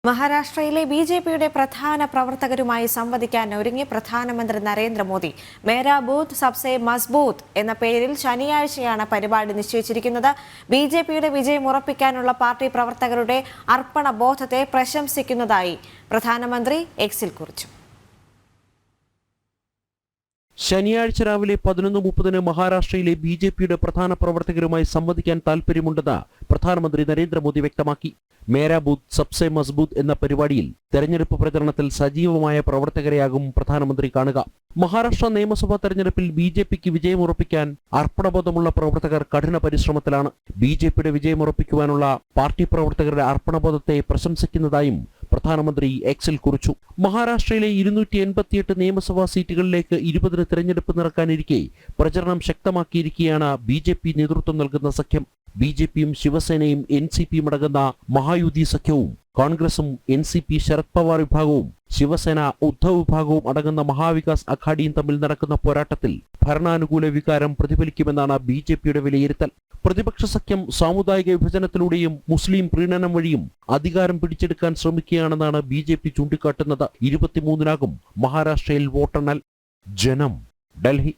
മഹാരാഷ്ട്രയിലെ ബിജെപിയുടെ പ്രധാന പ്രവർത്തകരുമായി സംവദിക്കാൻ ഒരുങ്ങി പ്രധാനമന്ത്രി നരേന്ദ്രമോദി. മേരാ ബൂത്ത് സബ്സെ മസ്ബൂത്ത് എന്ന പേരിൽ ശനിയാഴ്ചയാണ് പരിപാടി നിശ്ചയിച്ചിരിക്കുന്നത്. ബിജെപിയുടെ വിജയം ഉറപ്പിക്കാനുള്ള പാർട്ടി പ്രവർത്തകരുടെ അർപ്പണബോധത്തെ പ്രശംസിക്കുന്നതായി പ്രധാനമന്ത്രി എക്സിൽ കുറിച്ചു. ശനിയാഴ്ച രാവിലെ 11:30 മഹാരാഷ്ട്രയിലെ ബിജെപിയുടെ പ്രധാന പ്രവർത്തകരുമായി സംവദിക്കാൻ താൽപര്യമുണ്ടെന്ന് പ്രധാനമന്ത്രി നരേന്ദ്രമോദി വ്യക്തമാക്കി. മേരാ ബൂത്ത് സബ്സെ മസ്ബൂത്ത് എന്ന പരിപാടിയിൽ തെരഞ്ഞെടുപ്പ് പ്രചരണത്തിൽ സജീവമായ പ്രവർത്തകരെയാകും പ്രധാനമന്ത്രി കാണുക. മഹാരാഷ്ട്ര നിയമസഭാ തെരഞ്ഞെടുപ്പിൽ ബിജെപിക്ക് വിജയമുറപ്പിക്കാൻ അർപ്പണബോധമുള്ള പ്രവർത്തകർ കഠിന പരിശ്രമത്തിലാണ്. ബിജെപിയുടെ വിജയമുറപ്പിക്കുവാനുള്ള പാർട്ടി പ്രവർത്തകരുടെ അർപ്പണബോധത്തെ പ്രശംസിക്കുന്നതായും പ്രധാനമന്ത്രി എക്സിൽ കുറിച്ചു. മഹാരാഷ്ട്രയിലെ 288 നിയമസഭാ സീറ്റുകളിലേക്ക് 20 തെരഞ്ഞെടുപ്പ് നടക്കാനിരിക്കെ പ്രചരണം ശക്തമാക്കിയിരിക്കുകയാണ് ബിജെപി നേതൃത്വം നൽകുന്ന സഖ്യം. ബിജെപിയും ശിവസേനയും എൻസിപിയും അടങ്ങുന്ന മഹായുതി സഖ്യവും കോൺഗ്രസും എൻസിപി ശരത് പവാർ വിഭാഗവും ശിവസേന ഉദ്ധവ് വിഭാഗവും അടങ്ങുന്ന മഹാവികാസ് അഘാഡിയും തമ്മിൽ നടക്കുന്ന പോരാട്ടത്തിൽ ഭരണാനുകൂല വികാരം പ്രതിഫലിക്കുമെന്നാണ് ബിജെപിയുടെ വിലയിരുത്തൽ. പ്രതിപക്ഷ സഖ്യം സാമുദായിക വിഭജനത്തിലൂടെയും മുസ്ലിം പ്രീണനം വഴിയും അധികാരം പിടിച്ചെടുക്കാൻ ശ്രമിക്കുകയാണെന്നാണ് ബിജെപി ചൂണ്ടിക്കാട്ടുന്നത്. 23-നാകും മഹാരാഷ്ട്രയിൽ വോട്ടെണ്ണൽ. ജനം, ഡൽഹി.